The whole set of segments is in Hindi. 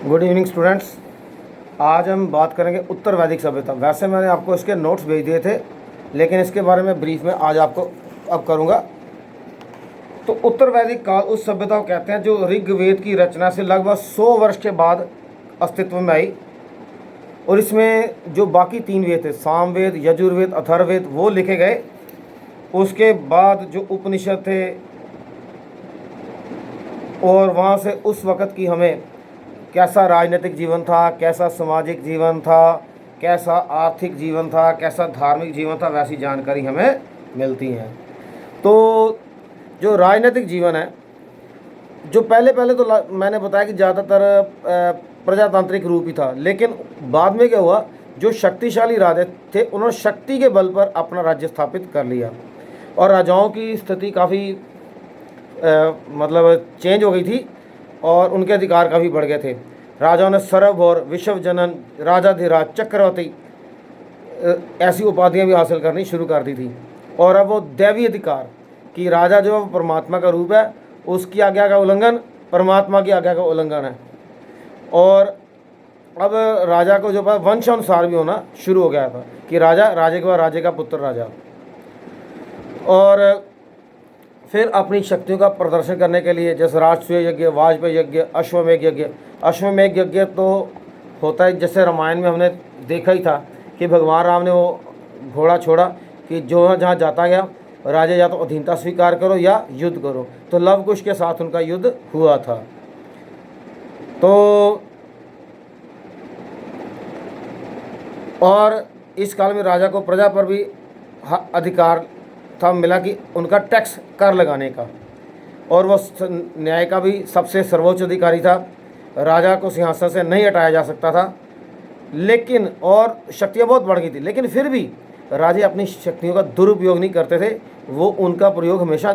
Good evening students. आज हम बात करेंगे उत्तर वैदिक सभ्यता। वैसे मैंने आपको इसके नोट्स भेज दिए थे, लेकिन इसके बारे में ब्रीफ में आज आपको अब करूँगा। तो उत्तर वैदिक काल उस सभ्यता को कहते हैं जो ऋग्वेद की रचना से लगभग 100 वर्ष के बाद अस्तित्व में आई। और इसमें जो बाकी 3 वेद थे, सामवेद, यजुर्वेद, अथर्ववेद, वो लिखे गए। उसके बाद जो उपनिषद थे, और वहाँ से उस वक़्त की हमें कैसा राजनीतिक जीवन था, कैसा सामाजिक जीवन था, कैसा आर्थिक जीवन था, कैसा धार्मिक जीवन था, वैसी जानकारी हमें मिलती है। तो जो राजनीतिक जीवन है, जो पहले तो मैंने बताया कि ज़्यादातर प्रजातांत्रिक रूप ही था, लेकिन बाद में क्या हुआ, जो शक्तिशाली राजा थे उन्होंने शक्ति के बल पर अपना राज्य स्थापित कर लिया और राजाओं की स्थिति काफ़ी मतलब चेंज हो गई थी और उनके अधिकार काफ़ी बढ़ गए थे। राजाओं ने सर्वभौर, विश्वजनन, राजाधिराज, चक्रवर्ती ऐसी उपाधियां भी हासिल करनी शुरू कर दी थी। और अब वो दैवीय अधिकार कि राजा जो है परमात्मा का रूप है, उसकी आज्ञा का उल्लंघन परमात्मा की आज्ञा का उल्लंघन है। और अब राजा को जो है वंश अनुसार भी होना शुरू हो गया था कि राजे के बाद राजे का पुत्र राजा। और फिर अपनी शक्तियों का प्रदर्शन करने के लिए जैसे राष्ट्रीय यज्ञ, वाजपेयी यज्ञ, अश्वमेध यज्ञ। अश्वमेध यज्ञ तो होता है, जैसे रामायण में हमने देखा ही था कि भगवान राम ने वो घोड़ा छोड़ा कि जो जहाँ जाता गया राजा या तो अधीनता स्वीकार करो या युद्ध करो। तो लव कुश के साथ उनका युद्ध हुआ था। तो और इस काल में राजा को प्रजा पर भी अधिकार था मिला कि उनका टैक्स कर लगाने का, और वो न्याय का भी सबसे सर्वोच्च अधिकारी था। राजा को सिंहासन से नहीं हटाया जा सकता था, लेकिन और शक्तियाँ बहुत बढ़ गई थी, लेकिन फिर भी राजे अपनी शक्तियों का दुरुपयोग नहीं करते थे। वो उनका प्रयोग हमेशा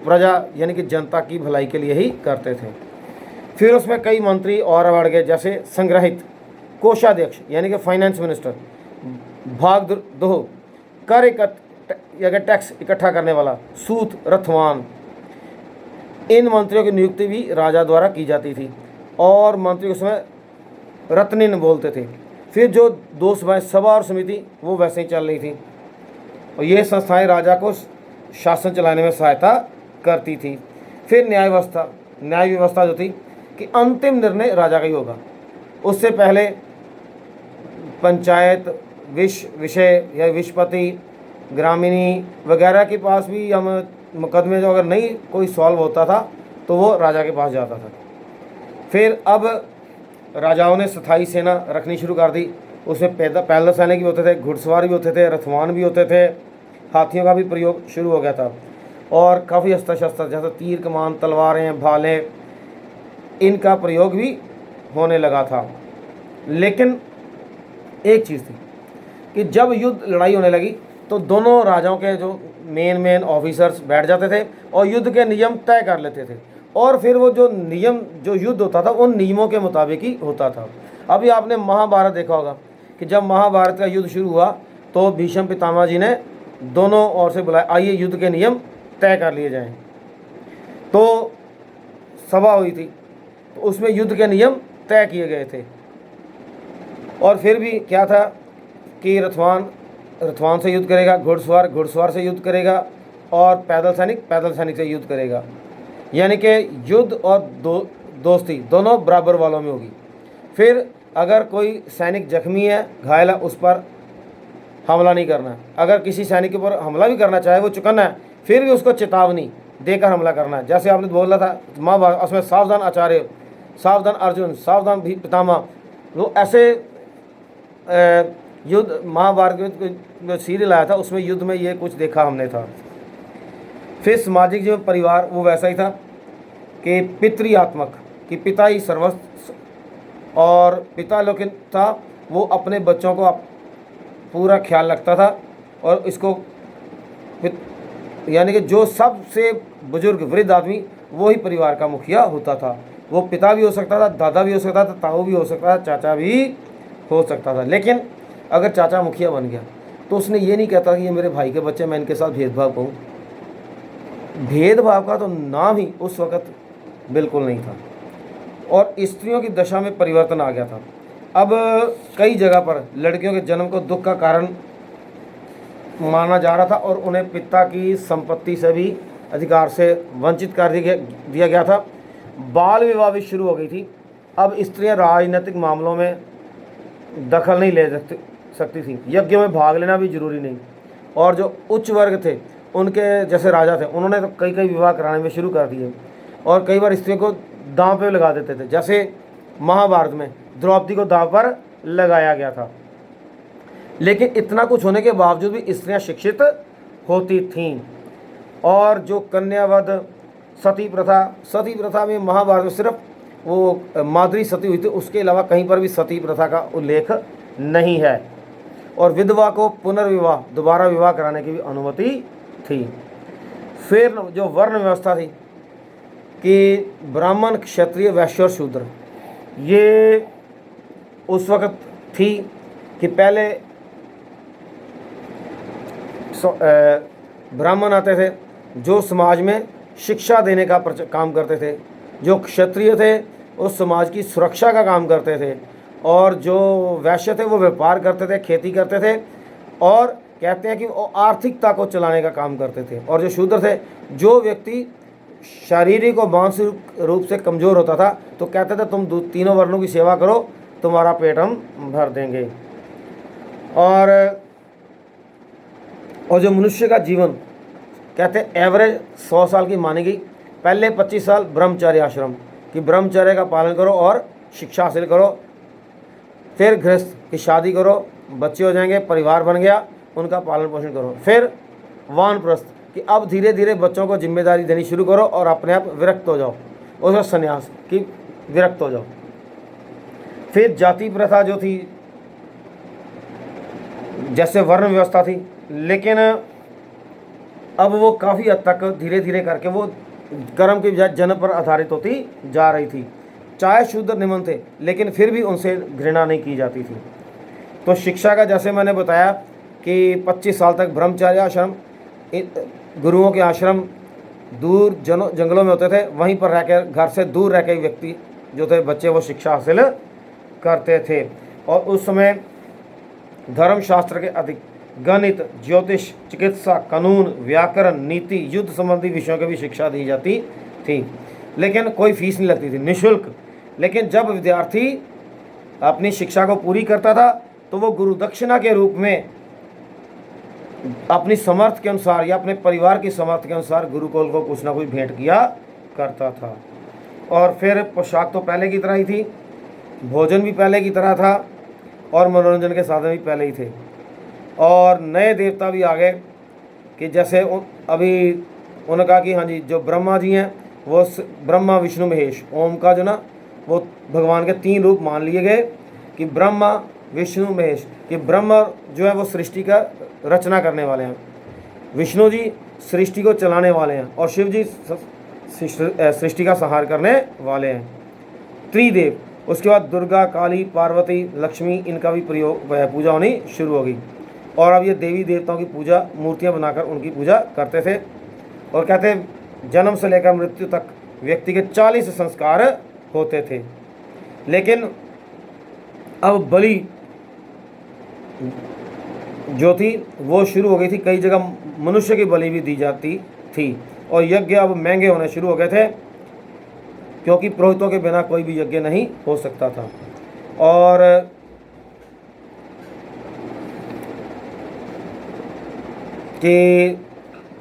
प्रजा यानी कि जनता की भलाई के लिए ही करते थे। फिर उसमें कई मंत्री और बढ़ गए, जैसे संग्रहित, कोषाध्यक्ष यानी कि फाइनेंस मिनिस्टर, भागदोह, कर या टैक्स इकट्ठा करने वाला, सूत, रथवान। इन मंत्रियों की नियुक्ति भी राजा द्वारा की जाती थी और मंत्री उस समय रत्निन बोलते थे। फिर जो 2 सभाएं, सभा और समिति, वो वैसे ही चल रही थी और ये संस्थाएं राजा को शासन चलाने में सहायता करती थी। फिर न्याय व्यवस्था जो थी कि अंतिम निर्णय राजा का ही होगा। उससे पहले पंचायत, विषय या विषपति, ग्रामीणी वगैरह के पास भी हम मुकदमे जो अगर नहीं कोई सॉल्व होता था तो वो राजा के पास जाता था। फिर अब राजाओं ने स्थायी सेना रखनी शुरू कर दी। उसमें पैदल सैनिक भी होते थे, घुड़सवार भी होते थे, रथवान भी होते थे, हाथियों का भी प्रयोग शुरू हो गया था। और काफ़ी अस्त्र शस्त्र जैसे तीर कमान, तलवारें, भाले, इनका प्रयोग भी होने लगा था। लेकिन एक चीज़ थी कि जब लड़ाई होने लगी तो दोनों राजाओं के जो मेन ऑफिसर्स बैठ जाते थे और युद्ध के नियम तय कर लेते थे। और फिर वो जो युद्ध होता था उन नियमों के मुताबिक ही होता था। अभी आपने महाभारत देखा होगा कि जब महाभारत का युद्ध शुरू हुआ तो भीष्म पितामह जी ने दोनों ओर से बुलाया, आइए युद्ध के नियम तय कर लिए जाएं। तो सभा हुई थी, तो उसमें युद्ध के नियम तय किए गए थे। और फिर भी क्या था कि रथवान से युद्ध करेगा, घुड़सवार से युद्ध करेगा, और पैदल सैनिक से युद्ध करेगा। यानी कि युद्ध और दोस्ती दोनों बराबर वालों में होगी। फिर अगर कोई सैनिक जख्मी है, घायल है, उस पर हमला नहीं करना है। अगर किसी सैनिक के ऊपर हमला भी करना चाहे, वो चुकना है, फिर भी उसको चेतावनी देकर हमला करना है। जैसे आपने बोला था महाभारत, उसमें सावधान आचार्य, सावधान अर्जुन, सावधान पितामह, वो ऐसे युद्ध महाभारत जो सीरियल आया था उसमें युद्ध में ये कुछ देखा हमने था। फिर सामाजिक जो परिवार वो वैसा ही था कि पितृयात्मक, कि पिता ही सर्वस्व, और पिता लेकिन था वो अपने बच्चों को पूरा ख्याल रखता था। और इसको यानी कि जो सबसे बुजुर्ग वृद्ध आदमी वो ही परिवार का मुखिया होता था। वो पिता भी हो सकता था, दादा भी हो सकता था, ताऊ भी हो सकता था, चाचा भी हो सकता था। लेकिन अगर चाचा मुखिया बन गया तो उसने ये नहीं कहता कि ये मेरे भाई के बच्चे, मैं इनके साथ भेदभाव करूँ। भेदभाव का तो नाम ही उस वक़्त बिल्कुल नहीं था। और स्त्रियों की दशा में परिवर्तन आ गया था। अब कई जगह पर लड़कियों के जन्म को दुख का कारण माना जा रहा था और उन्हें पिता की संपत्ति से भी अधिकार से वंचित कर दिया गया था। बाल विवाह भी शुरू हो गई थी। अब स्त्रियां राजनीतिक मामलों में दखल नहीं ले सकती थी, यज्ञों में भाग लेना भी जरूरी नहीं। और जो उच्च वर्ग थे, उनके जैसे राजा थे, उन्होंने तो कई विवाह कराने में शुरू कर दिए और कई बार स्त्रियों को दांव पे लगा देते थे। जैसे महाभारत में द्रौपदी को दांव पर लगाया गया था। लेकिन इतना कुछ होने के बावजूद भी स्त्रियां शिक्षित होती थीं। और जो कन्यावध, सती प्रथा में महाभारत में सिर्फ वो माद्री सती हुई थी, उसके अलावा कहीं पर भी सती प्रथा का उल्लेख नहीं है। और विधवा को पुनर्विवाह, दोबारा विवाह कराने की भी अनुमति थी। फिर जो वर्ण व्यवस्था थी कि ब्राह्मण, क्षत्रिय, वैश्य और शूद्र, ये उस वक्त थी कि पहले ब्राह्मण आते थे जो समाज में शिक्षा देने का काम करते थे, जो क्षत्रिय थे उस समाज की सुरक्षा का काम करते थे, और जो वैश्य थे वो व्यापार करते थे, खेती करते थे, और कहते हैं कि वो आर्थिकता को चलाने का काम करते थे। और जो शूद्र थे, जो व्यक्ति शारीरिक और मानसिक रूप से कमज़ोर होता था, तो कहते थे तुम तीनों वर्णों की सेवा करो, तुम्हारा पेट हम भर देंगे। और जो मनुष्य का जीवन कहते हैं एवरेज 100 साल की मानी गई। पहले 25 साल ब्रह्मचर्य आश्रम कि ब्रह्मचर्य का पालन करो और शिक्षा हासिल करो। फिर गृहस्थ की शादी करो, बच्चे हो जाएंगे, परिवार बन गया, उनका पालन पोषण करो। फिर वानप्रस्थ कि अब धीरे धीरे बच्चों को जिम्मेदारी देनी शुरू करो और अपने आप विरक्त हो जाओ। उसका संन्यास कि विरक्त हो जाओ। फिर जाति प्रथा जो थी, जैसे वर्ण व्यवस्था थी, लेकिन अब वो काफ़ी हद तक धीरे धीरे करके वो कर्म की बजाय जन्म पर आधारित होती जा रही थी। चाहे शूद्र निम्न थे, लेकिन फिर भी उनसे घृणा नहीं की जाती थी। तो शिक्षा का जैसे मैंने बताया कि 25 साल तक ब्रह्मचर्य आश्रम, गुरुओं के आश्रम दूर जंगलों में होते थे, वहीं पर रहकर, घर से दूर रह के व्यक्ति जो थे, बच्चे, वो शिक्षा हासिल करते थे। और उस समय धर्मशास्त्र के अधिक गणित, ज्योतिष, चिकित्सा, कानून, व्याकरण, नीति, युद्ध संबंधी विषयों की भी शिक्षा दी जाती थी, लेकिन कोई फीस नहीं लगती थी, निःशुल्क। लेकिन जब विद्यार्थी अपनी शिक्षा को पूरी करता था तो वो गुरु दक्षिणा के रूप में अपनी समर्थ के अनुसार या अपने परिवार की समर्थ के अनुसार गुरुकुल को कुछ ना कुछ भेंट किया करता था। और फिर पोशाक तो पहले की तरह ही थी, भोजन भी पहले की तरह था, और मनोरंजन के साधन भी पहले ही थे। और नए देवता भी आ गए कि जैसे अभी उन्होंने कहा कि हाँ जी, जो ब्रह्मा जी हैं वो ब्रह्मा, विष्णु, महेश, ओम का जो ना वो भगवान के 3 रूप मान लिए गए कि ब्रह्मा, विष्णु, महेश। कि ब्रह्मा जो है वो सृष्टि का रचना करने वाले हैं, विष्णु जी सृष्टि को चलाने वाले हैं, और शिव जी सृष्टि का संहार करने वाले हैं, त्रिदेव। उसके बाद दुर्गा, काली, पार्वती, लक्ष्मी, इनका भी पूजा होनी शुरू हो गई। और अब ये देवी देवताओं की पूजा, मूर्तियां बनाकर उनकी पूजा करते थे। और कहते हैं जन्म से लेकर मृत्यु तक व्यक्ति के 40 संस्कार होते थे। लेकिन अब बलि जो थी वो शुरू हो गई थी, कई जगह मनुष्य की बलि भी दी जाती थी। और यज्ञ अब महंगे होने शुरू हो गए थे, क्योंकि पुरोहितों के बिना कोई भी यज्ञ नहीं हो सकता था। और कि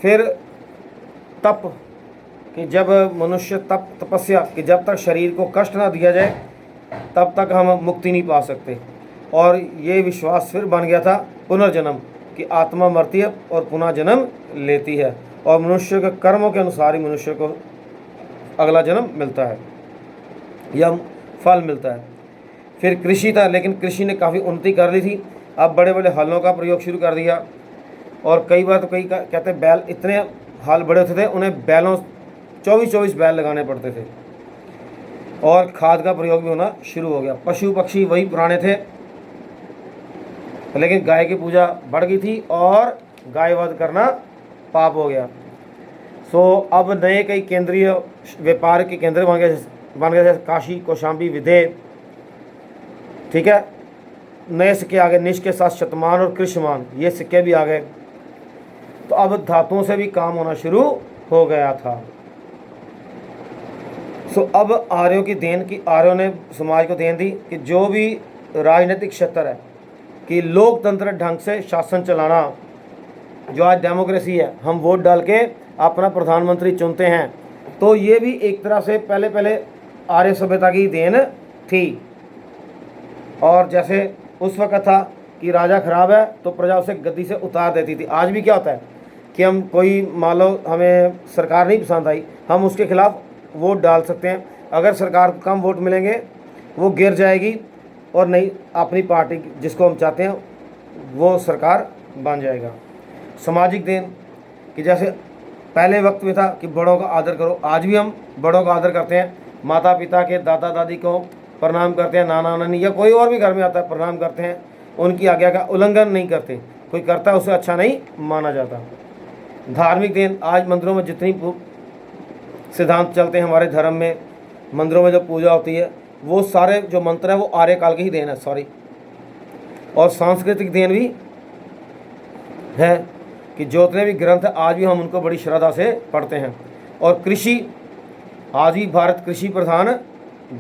फिर तप कि जब मनुष्य तपस्या कि जब तक शरीर को कष्ट ना दिया जाए तब तक हम मुक्ति नहीं पा सकते। और ये विश्वास फिर बन गया था पुनर्जन्म कि आत्मा मरती है और पुनः जन्म लेती है, और मनुष्य के कर्मों के अनुसार ही मनुष्य को अगला जन्म मिलता है या फल मिलता है। फिर कृषि था, लेकिन कृषि ने काफ़ी उन्नति कर ली थी। अब बड़े बड़े हलों का प्रयोग शुरू कर दिया, और कई बार तो कई कहते हैं बैल, इतने हल बड़े होते थे उन्हें बैलों 24-24 बैल लगाने पड़ते थे। और खाद का प्रयोग भी होना शुरू हो गया। पशु पक्षी वही पुराने थे, लेकिन गाय की पूजा बढ़ गई थी और गाय वध करना पाप हो गया। सो अब नए कई केंद्रीय व्यापार के केंद्र बन गए, बन गए, जैसे काशी, कौशाम्बी, विधेय, ठीक है। नए सिक्के आ गए, निश के साथ शतमान और कृष्णमान, ये सिक्के भी आ गए। तो अब धातुओं से भी काम होना शुरू हो गया था। सो अब आर्यों की देन की, आर्यों ने समाज को देन दी कि जो भी राजनीतिक क्षेत्र है कि लोकतंत्र ढंग से शासन चलाना, जो आज डेमोक्रेसी है, हम वोट डाल के अपना प्रधानमंत्री चुनते हैं, तो ये भी एक तरह से पहले पहले आर्य सभ्यता की देन थी। और जैसे उस वक्त था कि राजा खराब है तो प्रजा उसे गद्दी से उतार देती थी। आज भी क्या होता है कि हम कोई, मान लो हमें सरकार नहीं पसंद आई, हम उसके खिलाफ वोट डाल सकते हैं। अगर सरकार को कम वोट मिलेंगे वो गिर जाएगी और नई अपनी पार्टी जिसको हम चाहते हैं वो सरकार बन जाएगा। सामाजिक देन कि जैसे पहले वक्त में था कि बड़ों का आदर करो, आज भी हम बड़ों का आदर करते हैं। माता पिता के, दादा दादी को प्रणाम करते हैं, नाना नानी या कोई और भी घर में आता है प्रणाम करते हैं, उनकी आज्ञा का उल्लंघन नहीं करते। कोई करता है उसे अच्छा नहीं माना जाता। धार्मिक देन, आज मंदिरों में जितनी सिद्धांत चलते हैं हमारे धर्म में, मंदिरों में जो पूजा होती है वो सारे जो मंत्र हैं वो आर्यकाल के ही देन है, सॉरी। और सांस्कृतिक देन भी है कि जो जितने भी ग्रंथ हैं आज भी हम उनको बड़ी श्रद्धा से पढ़ते हैं। और कृषि, आज भी भारत कृषि प्रधान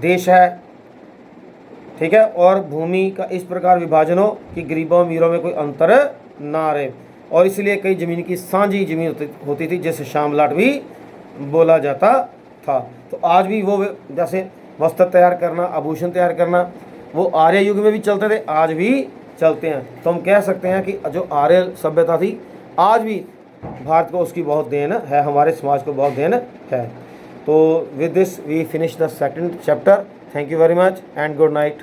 देश है, ठीक है। और भूमि का इस प्रकार विभाजन हो कि गरीबों अमीरों में कोई अंतर ना रहे, और इसलिए कई ज़मीन की साझी ज़मीन होती थी जिसे शामलाट भी बोला जाता था। तो आज भी वो जैसे वस्त्र तैयार करना, आभूषण तैयार करना, वो आर्य युग में भी चलते थे, आज भी चलते हैं। तो हम कह सकते हैं कि जो आर्य सभ्यता थी आज भी भारत को उसकी बहुत देन है, हमारे समाज को बहुत देन है। तो with this we finish the second chapter. Thank you very much and good night.